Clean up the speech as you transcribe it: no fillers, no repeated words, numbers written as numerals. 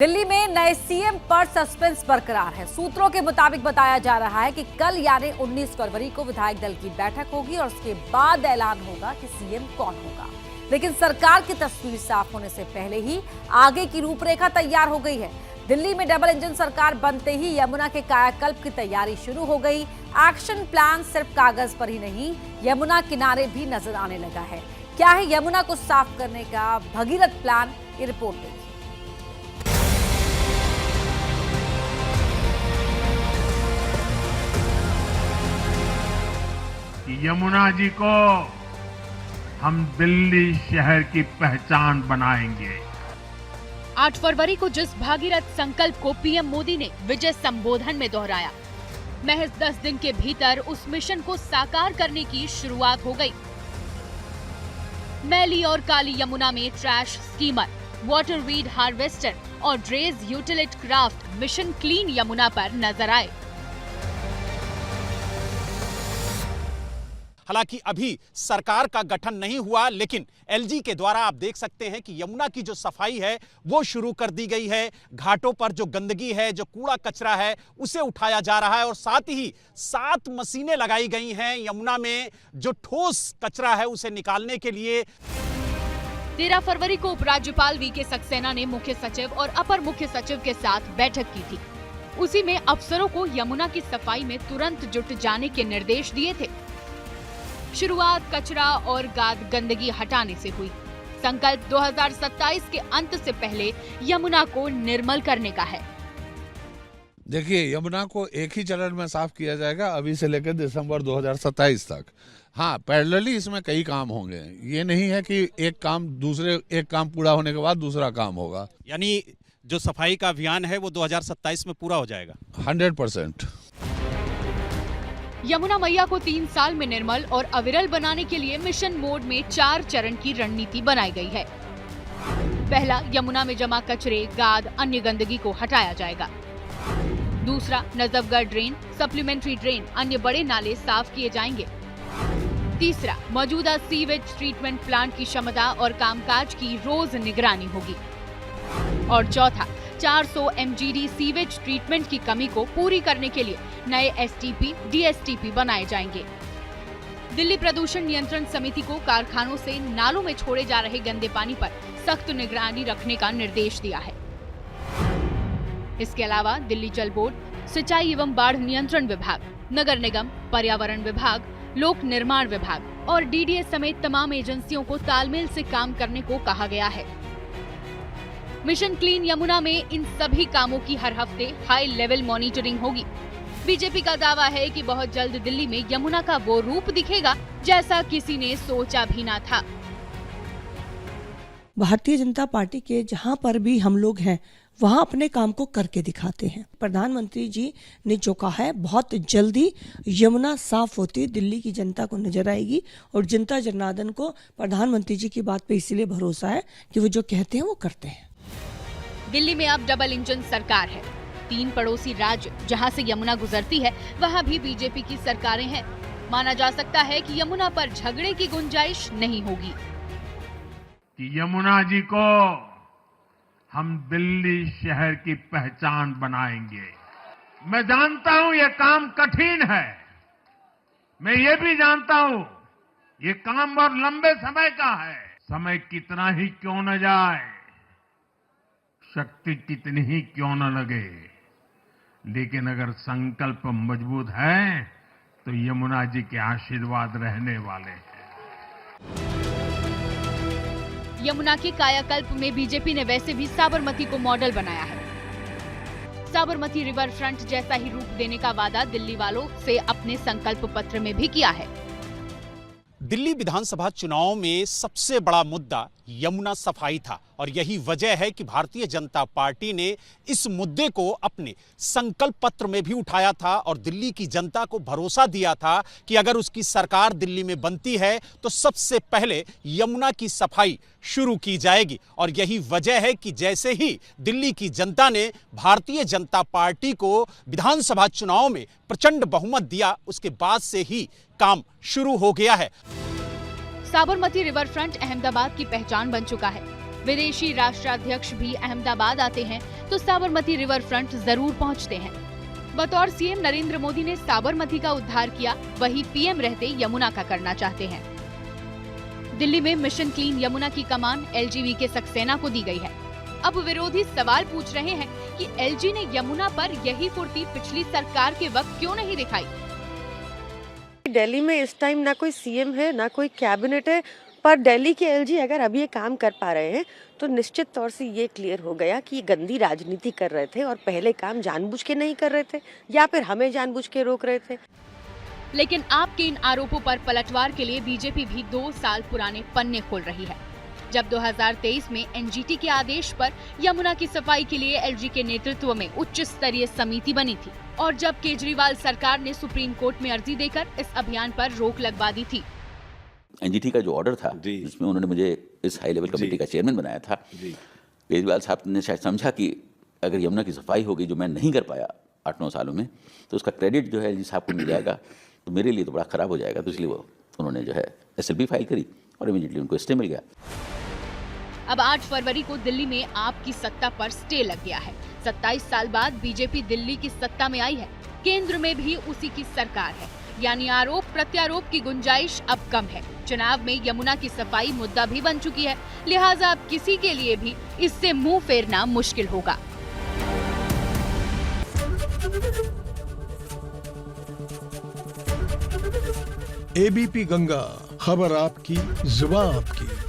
दिल्ली में नए सीएम पर सस्पेंस बरकरार है। सूत्रों के मुताबिक बताया जा रहा है कि कल यानी 19 फरवरी को विधायक दल की बैठक होगी और उसके बाद ऐलान होगा कि सीएम कौन होगा। लेकिन सरकार की तस्वीर साफ होने से पहले ही आगे की रूपरेखा तैयार हो गई है। दिल्ली में डबल इंजन सरकार बनते ही यमुना के कायाकल्प की तैयारी शुरू हो गई। एक्शन प्लान सिर्फ कागज पर ही नहीं, यमुना किनारे भी नजर आने लगा है। क्या है यमुना को साफ करने का भगीरथ प्लान, ये रिपोर्ट देखिए। यमुना जी को हम दिल्ली शहर की पहचान बनाएंगे। 8 फरवरी को जिस भागीरथ संकल्प को पीएम मोदी ने विजय संबोधन में दोहराया, महज 10 दिन के भीतर उस मिशन को साकार करने की शुरुआत हो गई। मैली और काली यमुना में trash steamer, water weed harvester और dredge utility craft mission clean Yamuna पर नजर आए। हालांकि अभी सरकार का गठन नहीं हुआ, लेकिन एलजी के द्वारा आप देख सकते हैं कि यमुना की जो सफाई है वो शुरू कर दी गई है। घाटों पर जो गंदगी है, जो कूड़ा कचरा है, उसे उठाया जा रहा है और साथ ही 7 मशीनें लगाई गई हैं यमुना में जो ठोस कचरा है उसे निकालने के लिए। 13 फरवरी को उपराज्यपाल वीके सक्सेना ने मुख्य सचिव और अपर मुख्य सचिव के साथ बैठक की थी। उसी में अफसरों को यमुना की सफाई में तुरंत जुट जाने के निर्देश दिए थे। शुरुआत कचरा और गंदगी हटाने से हुई। संकल्प 2027 के अंत से पहले यमुना को निर्मल करने का है। देखिए, यमुना को एक ही चरण में साफ किया जाएगा, अभी से लेकर दिसंबर 2027 तक। हाँ, पैरेलली इसमें कई काम होंगे। ये नहीं है कि एक काम पूरा होने के बाद दूसरा काम होगा। यानी जो सफाई का अभियान है वो 2027 में पूरा हो जाएगा 100%। यमुना मैया को 3 साल में निर्मल और अविरल बनाने के लिए मिशन मोड में 4 चरण की रणनीति बनाई गई है। पहला, यमुना में जमा कचरे, अन्य गंदगी को हटाया जाएगा। दूसरा, नजफगढ़ ड्रेन, सप्लीमेंट्री ड्रेन, अन्य बड़े नाले साफ किए जाएंगे। तीसरा, मौजूदा सीवेज ट्रीटमेंट प्लांट की क्षमता और कामकाज की रोज निगरानी होगी। और चौथा, 400 MGD सीवेज ट्रीटमेंट की कमी को पूरी करने के लिए नए STP, DSTP बनाए जाएंगे। दिल्ली प्रदूषण नियंत्रण समिति को कारखानों से नालों में छोड़े जा रहे गंदे पानी पर सख्त निगरानी रखने का निर्देश दिया है। इसके अलावा दिल्ली जल बोर्ड, सिंचाई एवं बाढ़ नियंत्रण विभाग, नगर निगम, पर्यावरण विभाग, लोक निर्माण विभाग और DDA समेत तमाम एजेंसियों को तालमेल से काम करने को कहा गया है। मिशन क्लीन यमुना में इन सभी कामों की हर हफ्ते हाई लेवल मॉनिटरिंग होगी। बीजेपी का दावा है कि बहुत जल्द दिल्ली में यमुना का वो रूप दिखेगा जैसा किसी ने सोचा भी ना था। भारतीय जनता पार्टी के जहां पर भी हम लोग हैं वहां अपने काम को करके दिखाते हैं। प्रधानमंत्री जी ने जो कहा है, बहुत जल्दी यमुना साफ होती दिल्ली की जनता को नजर आएगी और जनता जनार्दन को प्रधानमंत्री जी की बात पे इसलिए भरोसा है कि वो जो कहते हैं वो करते हैं। दिल्ली में अब डबल इंजन सरकार है। 3 पड़ोसी राज्य जहां से यमुना गुजरती है वहां भी बीजेपी की सरकारें हैं। माना जा सकता है कि यमुना पर झगड़े की गुंजाइश नहीं होगी। कि यमुना जी को हम दिल्ली शहर की पहचान बनाएंगे। मैं जानता हूं ये काम कठिन है, मैं ये भी जानता हूं ये काम बहुत लंबे समय का है। समय कितना ही क्यों न जाए, शक्ति कितनी ही क्यों न लगे, लेकिन अगर संकल्प मजबूत है तो यमुना जी के आशीर्वाद रहने वाले हैं। यमुना के कायाकल्प में बीजेपी ने वैसे भी साबरमती को मॉडल बनाया है। साबरमती रिवर फ्रंट जैसा ही रूप देने का वादा दिल्ली वालों से अपने संकल्प पत्र में भी किया है। दिल्ली विधानसभा चुनाव में सबसे बड़ा मुद्दा यमुना सफाई था और यही वजह है कि भारतीय जनता पार्टी ने इस मुद्दे को अपने संकल्प पत्र में भी उठाया था और दिल्ली की जनता को भरोसा दिया था कि अगर उसकी सरकार दिल्ली में बनती है तो सबसे पहले यमुना की सफाई शुरू की जाएगी। और यही वजह है कि जैसे ही दिल्ली की जनता ने भारतीय जनता पार्टी को विधानसभा चुनाव में प्रचंड बहुमत दिया, उसके बाद से ही काम शुरू हो गया है। साबरमती रिवर फ्रंट अहमदाबाद की पहचान बन चुका है। विदेशी राष्ट्राध्यक्ष भी अहमदाबाद आते हैं तो साबरमती रिवर फ्रंट जरूर पहुंचते हैं। बतौर सीएम नरेंद्र मोदी ने साबरमती का उद्धार किया, वही पीएम रहते यमुना का करना चाहते हैं। दिल्ली में मिशन क्लीन यमुना की कमान एलजीवी के सक्सेना को दी गई है। अब विरोधी सवाल पूछ रहे हैं कि एलजी ने यमुना पर यही फुर्ती पिछली सरकार के वक्त क्यों नहीं दिखाई। दिल्ली में इस टाइम ना कोई सीएम है ना कोई कैबिनेट है, पर दिल्ली के एलजी अगर अभी ये काम कर पा रहे हैं तो निश्चित तौर से ये क्लियर हो गया कि ये गंदी राजनीति कर रहे थे और पहले काम जानबूझ के नहीं कर रहे थे या फिर हमें जानबूझ के रोक रहे थे। लेकिन आपके इन आरोपों पर पलटवार के लिए बीजेपी भी 2 साल पुराने पन्ने खोल रही है। जब 2023 में एनजीटी के आदेश पर यमुना की सफाई के लिए एलजी के नेतृत्व में उच्च स्तरीय समिति बनी थी और जब केजरीवाल सरकार ने सुप्रीम कोर्ट में अर्जी देकर इस अभियान पर रोक लगवा दी थी। एनजीटी का जो ऑर्डर था जिसमें उन्होंने मुझे इस हाई लेवल कमेटी का चेयरमैन बनाया था, केजरीवाल साहब ने शायद समझा कि अगर यमुना की सफाई होगी जो मैं नहीं कर पाया 8-9 सालों में, तो उसका क्रेडिट जो है एलजी साहब को मिल जाएगा, तो मेरे लिए तो बड़ा खराब हो जाएगा। तो इसलिए उन्होंने जो है एसएलपी फाइल करी और इमीडिएटली उनको स्टे मिल गया। अब 8 फरवरी को दिल्ली में आपकी सत्ता पर स्टे लग गया है। 27 साल बाद बीजेपी दिल्ली की सत्ता में आई है, केंद्र में भी उसी की सरकार है, यानी आरोप प्रत्यारोप की गुंजाइश अब कम है। चुनाव में यमुना की सफाई मुद्दा भी बन चुकी है, लिहाजा अब किसी के लिए भी इससे मुंह फेरना मुश्किल होगा। एबीपी गंगा, खबर आपकी, जुबान आपकी।